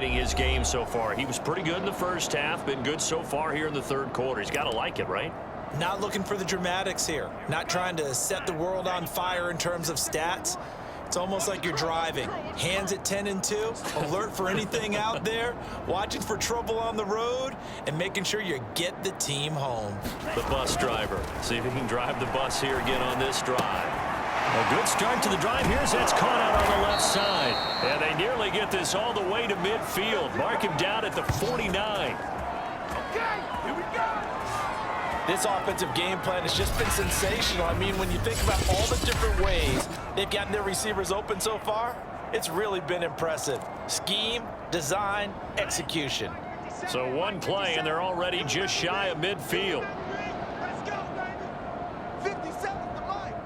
evaluating his game so far? He was pretty good in the first half, been good so far here in the third quarter. He's got to like it, right? Not looking for the dramatics here. Not trying to set the world on fire in terms of stats. It's almost like you're driving. Hands at 10 and 2, alert for anything out there, watching for trouble on the road, and making sure you get the team home. The bus driver. See if he can drive the bus here again on this drive. A good start to the drive. Here's that's caught out on the left side. And they nearly get this all the way to midfield. Mark him down at the 49. Okay, here we go. This offensive game plan has just been sensational. I mean, when you think about all the different ways they've gotten their receivers open so far, it's really been impressive. Scheme, design, execution. So one play, and they're already just shy of midfield. Let's go, baby. 57 to Mike.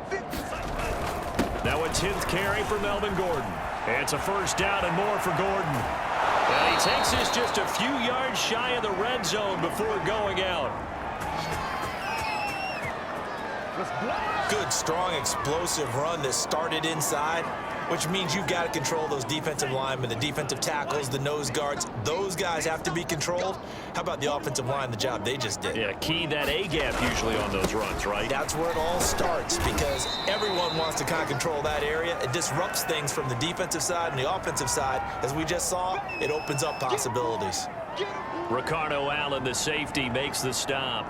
57. Now a 10th carry for Melvin Gordon. It's a first down and more for Gordon. And he takes this just a few yards shy of the red zone before going out. Good, strong, explosive run that started inside, which means you've got to control those defensive linemen, the defensive tackles, the nose guards. Those guys have to be controlled. How about the offensive line, the job they just did? Yeah, key that A-gap usually on those runs, right? That's where it all starts, because everyone wants to kind of control that area. It disrupts things from the defensive side and the offensive side. As we just saw, it opens up possibilities. Ricardo Allen, the safety, makes the stop.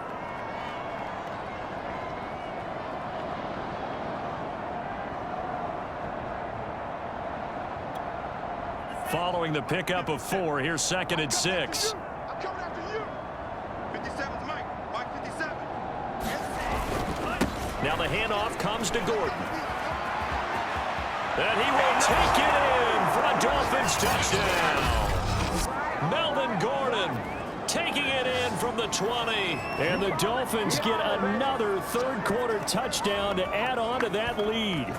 Following the pickup of 4, here's 2nd and 6. I'm coming after you. 57's Mike. Mike 57. Now the handoff comes to Gordon. And he will take it in for a Dolphins touchdown. Melvin Gordon taking it in from the 20. And the Dolphins get another third-quarter touchdown to add on to that lead.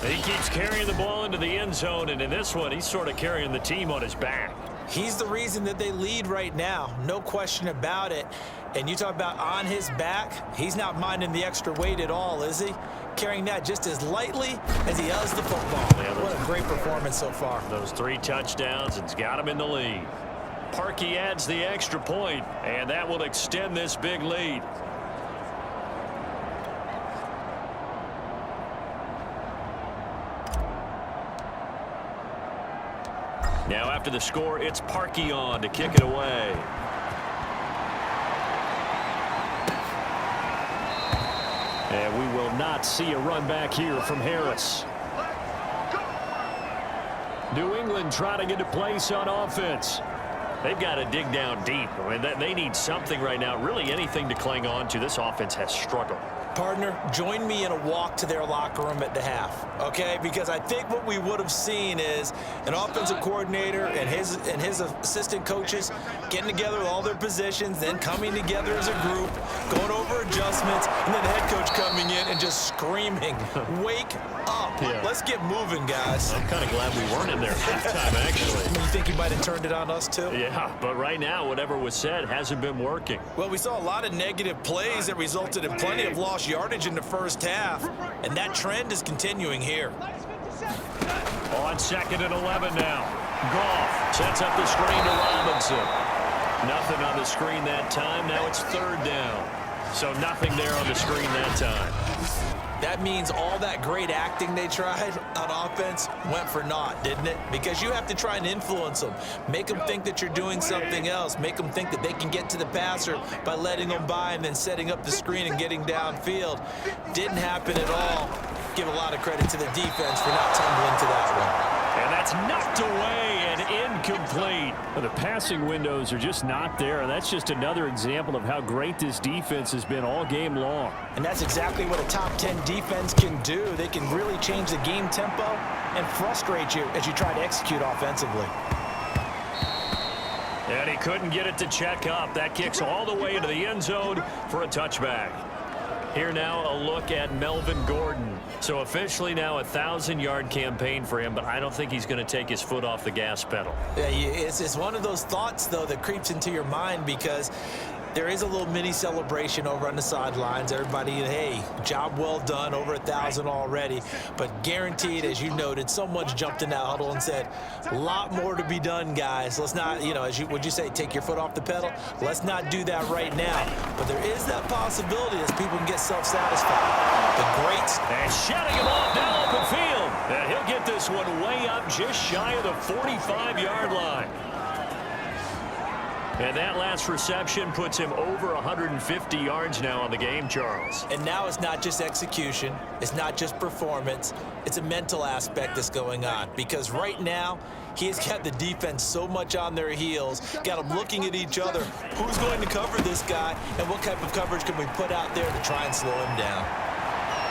He keeps carrying the ball into the end zone, and in this one, he's sort of carrying the team on his back. He's the reason that they lead right now, no question about it. And you talk about on his back, he's not minding the extra weight at all, is he? Carrying that just as lightly as he does the football. Yeah, what a great performance so far. Those 3 touchdowns, it's got him in the lead. Parkey adds the extra point, and that will extend this big lead. Now after the score, it's Parkey on to kick it away. And we will not see a run back here from Harris. New England trying to get a place on offense. They've got to dig down deep. I mean, they need something right now, really anything to cling on to. This offense has struggled. Partner, join me in a walk to their locker room at the half, okay? Because I think what we would have seen is an offensive coordinator and his assistant coaches getting together with all their positions, then coming together as a group, going over adjustments, and then the head coach coming in and just screaming, wake up. Yeah. Let's get moving, guys. I'm kind of glad we weren't in there at halftime, actually. You think he might have turned it on us, too? Yeah, but right now, whatever was said hasn't been working. Well, we saw a lot of negative plays that resulted in plenty of lost yardage in the first half, and that trend is continuing here. On 2nd and 11 now. Goff sets up the screen to Robinson. Nothing on the screen that time. Now it's 3rd down. So nothing there on the screen that time. That means all that great acting they tried on offense went for naught, didn't it? Because you have to try and influence them. Make them think that you're doing something else. Make them think that they can get to the passer by letting them by and then setting up the screen and getting downfield. Didn't happen at all. Give a lot of credit to the defense for not tumbling to that one. And that's knocked away and incomplete. Well, the passing windows are just not there, and that's just another example of how great this defense has been all game long. And that's exactly what a top 10 defense can do. They can really change the game tempo and frustrate you as you try to execute offensively. And he couldn't get it to check up. That kicks all the way into the end zone for a touchback. Here now a look at Melvin Gordon. So officially now a 1,000-yard campaign for him, but I don't think he's going to take his foot off the gas pedal. Yeah, it's one of those thoughts, though, that creeps into your mind because there is a little mini celebration over on the sidelines. Everybody, hey, job well done, over 1,000 already. But guaranteed, as you noted, someone's jumped in that huddle and said, a lot more to be done, guys. Let's not, would you say, take your foot off the pedal? Let's not do that right now. But there is that possibility as people can get self-satisfied. The greats. And shutting him off down open field. And he'll get this one way up just shy of the 45-yard line. And that last reception puts him over 150 yards now on the game, Charles. And now it's not just execution. It's not just performance. It's a mental aspect that's going on. Because right now, he has got the defense so much on their heels, got them looking at each other. Who's going to cover this guy, and what type of coverage can we put out there to try and slow him down?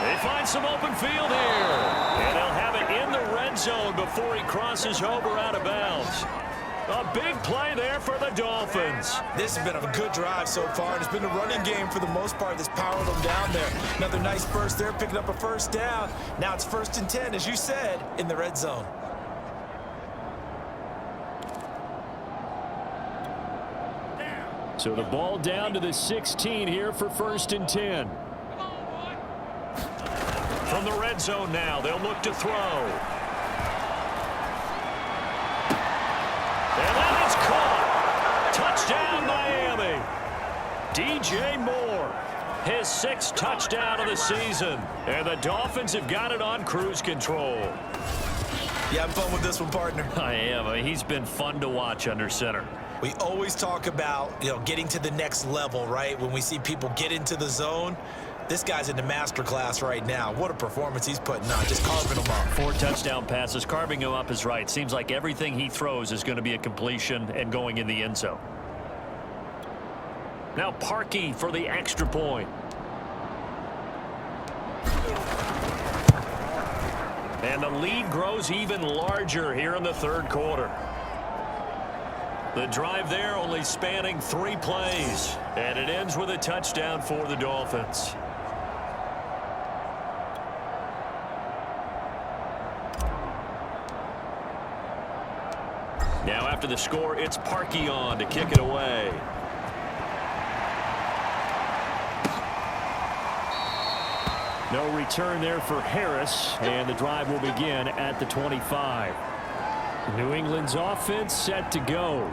They find some open field here. And they'll have it in the red zone before he crosses over out of bounds. A big play there for the Dolphins. This has been a good drive so far, and it's been a running game for the most part that's powered them down there. Another nice burst there, picking up a first down. Now it's 1st and 10, as you said, in the red zone. So the ball down to the 16 here for 1st and 10. From the red zone now, they'll look to throw. And that is caught. Touchdown, Miami. DJ Moore, his 6th touchdown of the season. And the Dolphins have got it on cruise control. You having fun with this one, partner? I am. He's been fun to watch under center. We always talk about, getting to the next level, right? When we see people get into the zone. This guy's in the master class right now. What a performance he's putting on, just carving them up. 4 touchdown passes. Carving him up is right. Seems like everything he throws is going to be a completion and going in the end zone. Now Parkey for the extra point. And the lead grows even larger here in the 3rd quarter. The drive there only spanning 3 plays. And it ends with a touchdown for the Dolphins. Now after the score, it's Parkey on to kick it away. No return there for Harris, and the drive will begin at the 25. New England's offense set to go.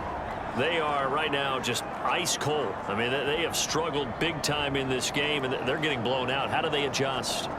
They are right now just ice cold. I mean, they have struggled big time in this game, and they're getting blown out. How do they adjust?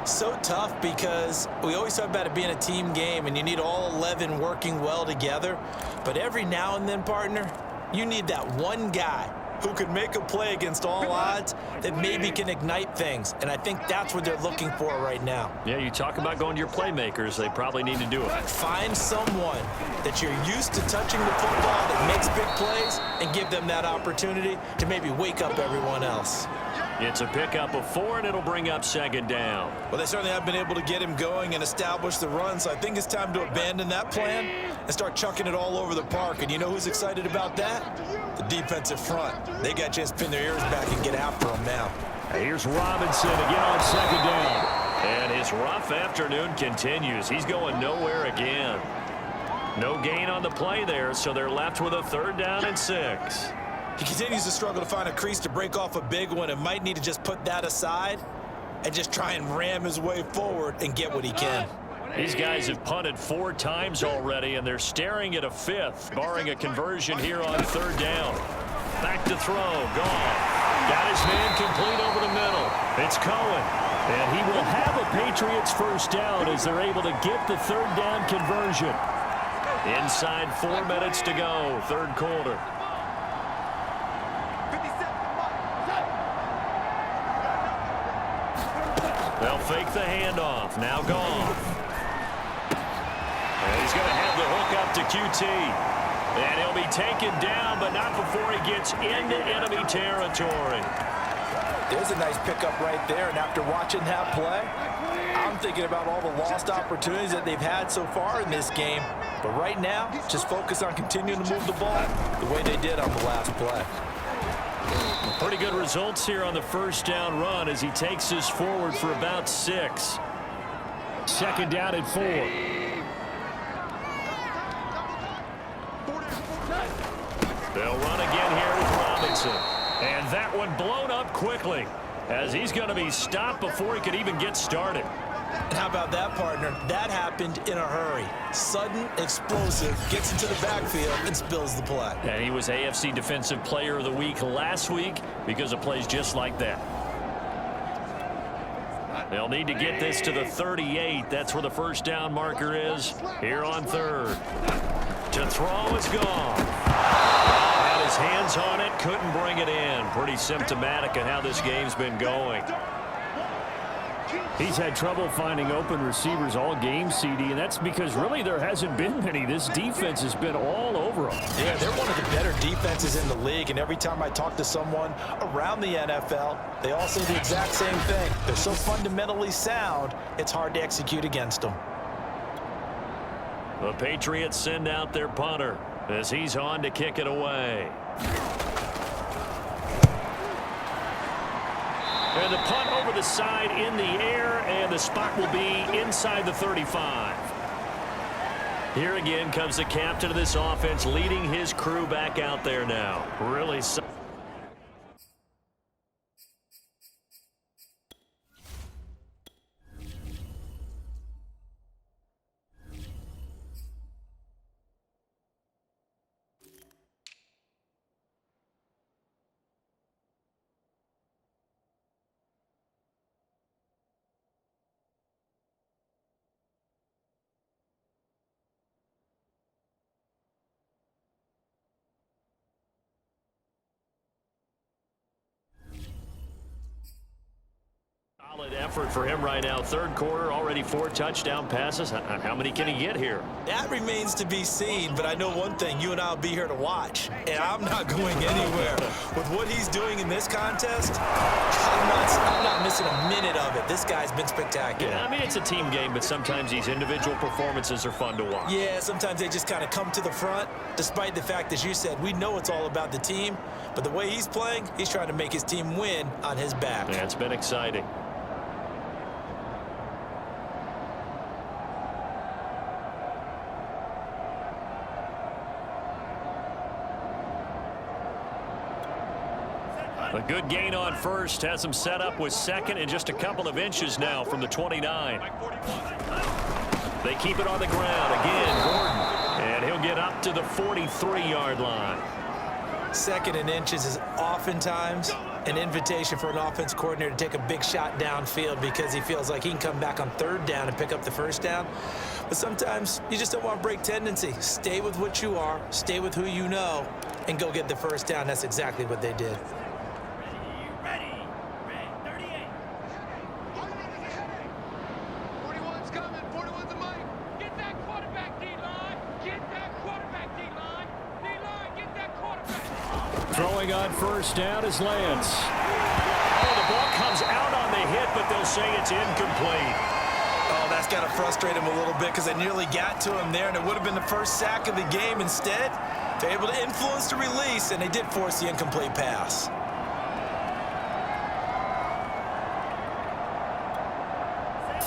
So tough because we always talk about it being a team game and you need all 11 working well together. But every now and then, partner, you need that one guy who could make a play against all odds that maybe can ignite things. And I think that's what they're looking for right now. Yeah, you talk about going to your playmakers. They probably need to do it. Find someone that you're used to touching the football that makes big plays and give them that opportunity to maybe wake up everyone else. It's a pickup of 4, and it'll bring up 2nd down. Well, they certainly have been able to get him going and establish the run, so I think it's time to abandon that plan and start chucking it all over the park. And you know who's excited about that? The defensive front. They got a chance to pin their ears back and get after him now. Here's Robinson again on 2nd down. And his rough afternoon continues. He's going nowhere again. No gain on the play there, so they're left with a 3rd down and 6. He continues to struggle to find a crease to break off a big one and might need to just put that aside and just try and ram his way forward and get what he can. These guys have punted 4 times already, and they're staring at a 5th, barring a conversion here on 3rd down. Back to throw. Gone. Got his man complete over the middle. It's Cohen. And he will have a Patriots 1st down as they're able to get the 3rd down conversion. Inside 4 minutes to go, 3rd quarter. They'll fake the handoff. Now Goff. And he's going to have the hook up to QT. And he'll be taken down, but not before he gets into enemy territory. There's a nice pickup right there, and after watching that play, I'm thinking about all the lost opportunities that they've had so far in this game. But right now, just focus on continuing to move the ball the way they did on the last play. Pretty good results here on the 1st down run as he takes us forward for about 6. 2nd down and 4. They'll run again here with Robinson. And that one blown up quickly, as he's going to be stopped before he could even get started. And how about that, partner? That happened in a hurry. Sudden, explosive, gets into the backfield and spills the play. And he was AFC Defensive Player of the Week last week because of plays just like that. They'll need to get this to the 38. That's where the first down marker is here on third. To throw is gone. Had his hands on it, couldn't bring it in. Pretty symptomatic of how this game's been going. He's had trouble finding open receivers all game, CD, and that's because really there hasn't been many. This defense has been all over him. Yeah, they're one of the better defenses in the league, and every time I talk to someone around the NFL, they all say the exact same thing. They're so fundamentally sound, it's hard to execute against them. The Patriots send out their punter as he's on to kick it away. And the punt over the side in the air, and the spot will be inside the 35. Here again comes the captain of this offense, leading his crew back out there now. Really solid effort for him right now. Third quarter, already 4 touchdown passes. How many can he get here? That remains to be seen, but I know one thing. You and I will be here to watch, and I'm not going anywhere. With what he's doing in this contest, I'm not missing a minute of it. This guy's been spectacular. Yeah, I mean, it's a team game, but sometimes these individual performances are fun to watch. Yeah, sometimes they just kind of come to the front, despite the fact, as you said, we know it's all about the team, but the way he's playing, he's trying to make his team win on his back. Yeah, it's been exciting. A good gain on first, has him set up with second and just a couple of inches now from the 29. They keep it on the ground again, Gordon, and he'll get up to the 43-yard line. Second and inches is oftentimes an invitation for an offense coordinator to take a big shot downfield because he feels like he can come back on third down and pick up the first down. But sometimes you just don't want to break tendency. Stay with what you are, stay with who you know, and go get the first down. That's exactly what they did. Throwing on first down is Lance. Oh, the ball comes out on the hit, but they'll say it's incomplete. Oh, that's got to frustrate him a little bit because they nearly got to him there, and it would have been the first sack of the game. Instead, they're able to influence the release, and they did force the incomplete pass.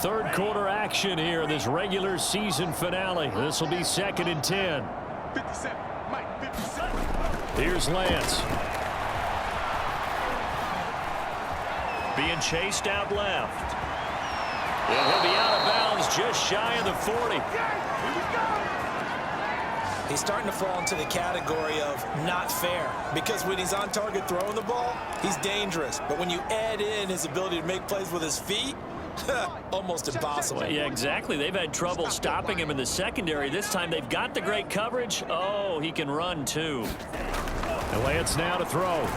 Third quarter action here, this regular season finale. This will be 2nd and 10. 57, Mike, 57. Here's Lance. Being chased out left. And he'll be out of bounds just shy of the 40. He's starting to fall into the category of not fair because when he's on target throwing the ball, he's dangerous. But when you add in his ability to make plays with his feet, almost impossible. Well, yeah, exactly. They've had trouble stopping him in the secondary. This time they've got the great coverage. Oh, he can run too. And Lance now to throw.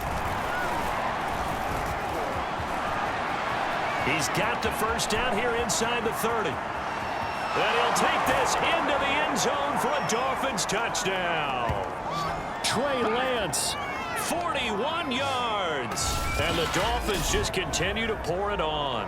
He's got the first down here inside the 30. And he'll take this into the end zone for a Dolphins touchdown. Trey Lance. 41 yards. And the Dolphins just continue to pour it on.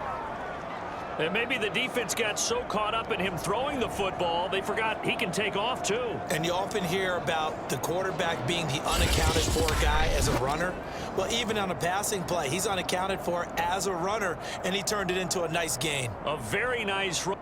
And maybe the defense got so caught up in him throwing the football, they forgot he can take off too. And you often hear about the quarterback being the unaccounted for guy as a runner. Well, even on a passing play, he's unaccounted for as a runner, and he turned it into a nice gain. A very nice run.